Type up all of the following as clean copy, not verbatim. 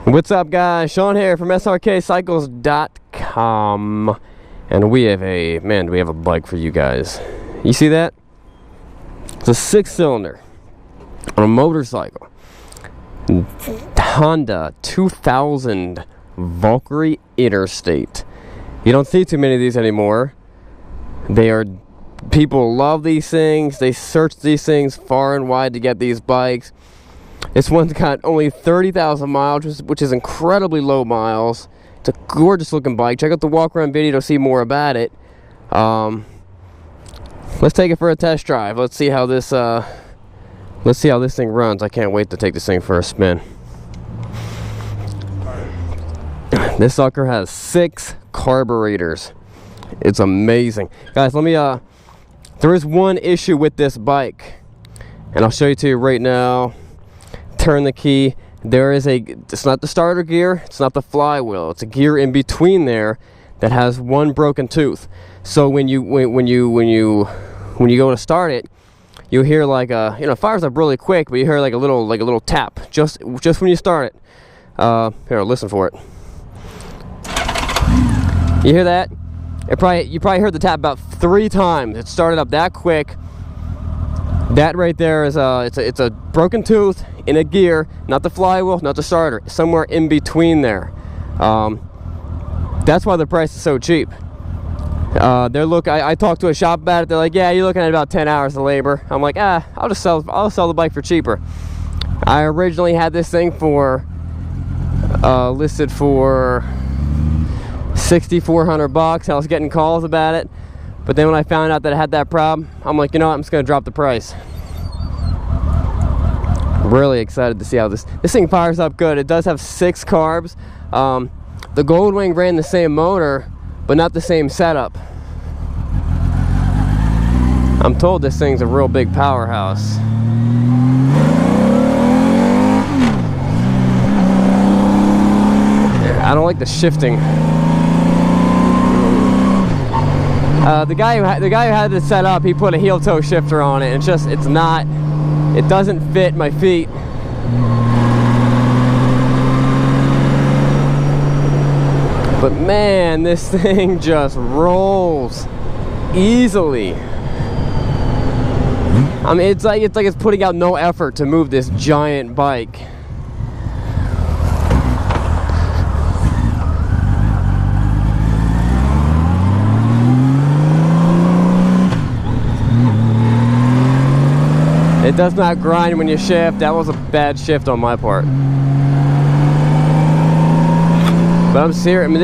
What's up, guys? Sean here from Srkcycles.com, and we have a bike for you guys. You see that? It's a 6-cylinder on a motorcycle. Honda 2000 Valkyrie Interstate. You don't see too many of these anymore. People love these things. They search these things far and wide to get these bikes. This one's got only 30,000 miles, which is incredibly low miles. It's a gorgeous looking bike. Check out the walk around video to see more about it. Let's take it for a test drive. Let's see how this thing runs. I can't wait to take this thing for a spin. This sucker has 6 carburetors. It's amazing. Guys, there is one issue with this bike, and I'll show you to you right now. Turn the key. It's not the starter gear, it's not the flywheel, it's a gear in between there that has one broken tooth. So when you go to start it, you hear like it fires up really quick, but you hear like a little tap just when you start it. Here, listen for it. You hear that? You probably heard the tap about 3 times. It started up that quick. That right there is it's a broken tooth in a gear, not the flywheel, not the starter, somewhere in between there. That's why the price is so cheap. I talked to a shop about it. They're like, yeah, you're looking at about 10 hours of labor. I'm like, I'll sell the bike for cheaper. I originally had this thing listed for $6,400. I was getting calls about it. But then when I found out that it had that problem, I'm like, you know what, I'm just gonna drop the price. Really excited to see how this thing fires up good. It does have 6 carbs. The Goldwing ran the same motor, but not the same setup. I'm told this thing's a real big powerhouse. I don't like the shifting. The guy who had this set up, he put a heel toe shifter on it, and it doesn't fit my feet. But man, this thing just rolls easily. I mean, it's like it's putting out no effort to move this giant bike. It does not grind when you shift. That was a bad shift on my part. But I'm serious. I mean,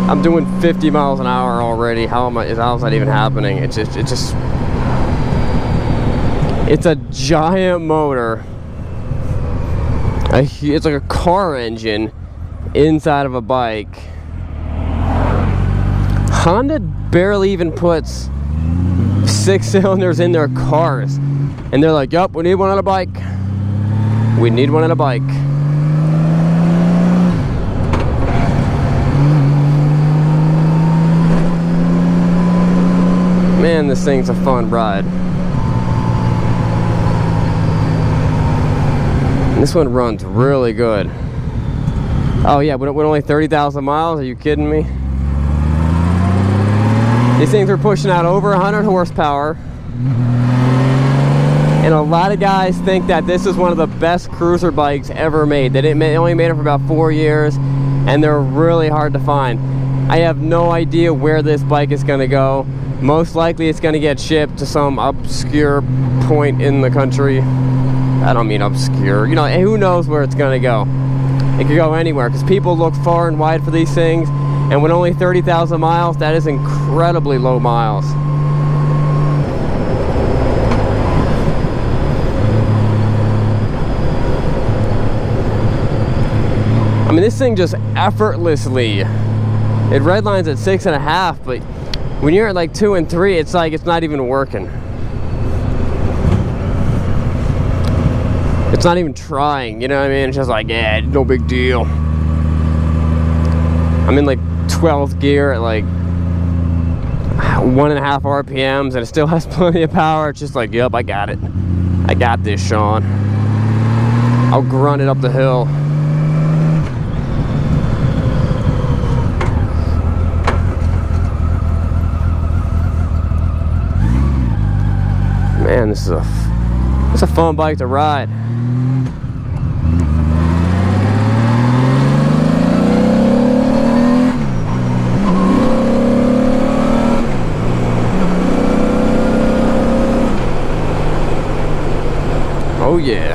I'm doing 50 miles an hour already. How's that even happening? It's a giant motor. It's like a car engine inside of a bike. Honda barely even puts 6 cylinders in their cars. And they're like, yup, we need one on a bike. We need one on a bike. Man, this thing's a fun ride. And this one runs really good. Oh yeah, with only 30,000 miles, are you kidding me? These things are pushing out over 100 horsepower. And a lot of guys think that this is one of the best cruiser bikes ever made. They only made it for about 4 years, and they're really hard to find. I have no idea where this bike is going to go. Most likely it's going to get shipped to some obscure point in the country. I don't mean obscure. You know, who knows where it's going to go. It could go anywhere, because people look far and wide for these things. And with only 30,000 miles, that is incredibly low miles. I mean, this thing just effortlessly, it redlines at 6.5, but when you're at like 2 and 3, it's like it's not even working. It's not even trying, you know what I mean? It's just like, yeah, no big deal. I'm in like 12th gear at like 1.5 RPMs, and it still has plenty of power. It's just like, yep, I got it. I got this, Sean. I'll grunt it up the hill. Man, this is a fun bike to ride. Oh yeah.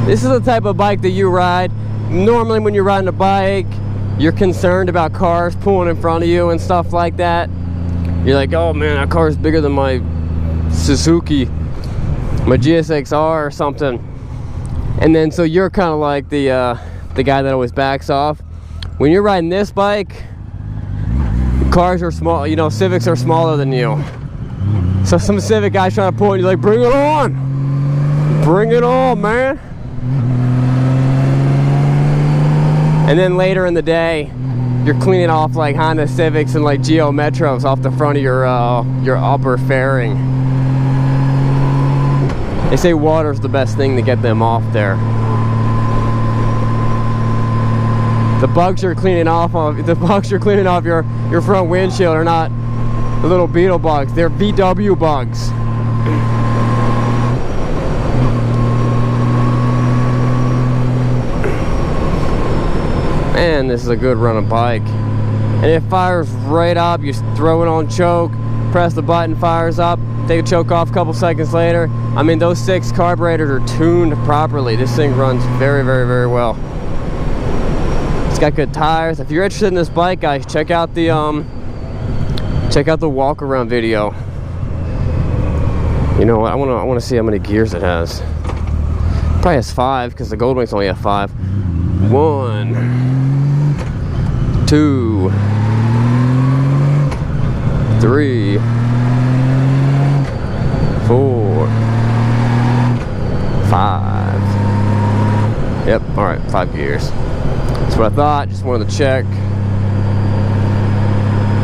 This is the type of bike that you ride. Normally when you're riding a bike, you're concerned about cars pulling in front of you and stuff like that. You're like, oh man, that car is bigger than my Suzuki, my GSX-R or something. And then so you're kind of like the guy that always backs off. When you're riding this bike, cars are small, you know, Civics are smaller than you. So some Civic guy's trying to pull and you're like, bring it on! Bring it on, man! And then later in the day, you're cleaning off like Honda Civics and like Geo Metros off the front of your upper fairing. They say water's the best thing to get them off there. The bugs you're cleaning off your front windshield are not the little beetle bugs, they're VW bugs. Man, this is a good running bike. And it fires right up. You throw it on choke, press the button, fires up, take a choke off a couple seconds later. I mean, those 6 carburetors are tuned properly. This thing runs very, very, very well. It's got good tires. If you're interested in this bike, guys, check out the walk around video. You know what? I want to see how many gears it has. Probably has 5 because the Goldwings only have 5. 1, 2, 3, 4, 5. Yep, alright, 5 gears. That's what I thought, just wanted to check.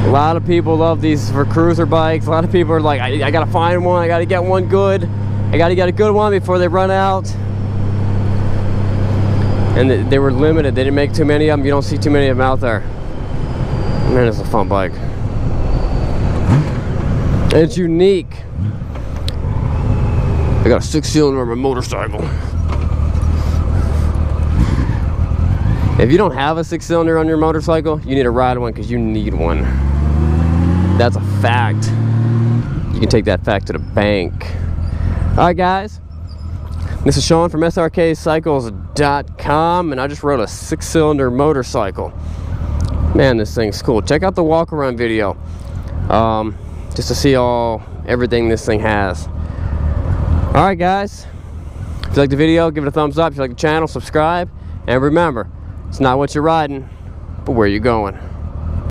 A lot of people love these for cruiser bikes. A lot of people are like, I gotta find one, I gotta get one good. I gotta get a good one before they run out. And they were limited, they didn't make too many of them. You don't see too many of them out there. Man, it's a fun bike. It's unique. I got a 6-cylinder on my motorcycle. If you don't have a 6-cylinder on your motorcycle, you need to ride one because you need one. That's a fact. You can take that fact to the bank. Alright guys, this is Sean from Srkcycles.com, and I just rode a 6-cylinder motorcycle. Man, this thing's cool. Check out the walk around video, just to see everything this thing has. Alright guys, if you like the video, give it a thumbs up. If you like the channel, subscribe. And remember, it's not what you're riding, but where you're going.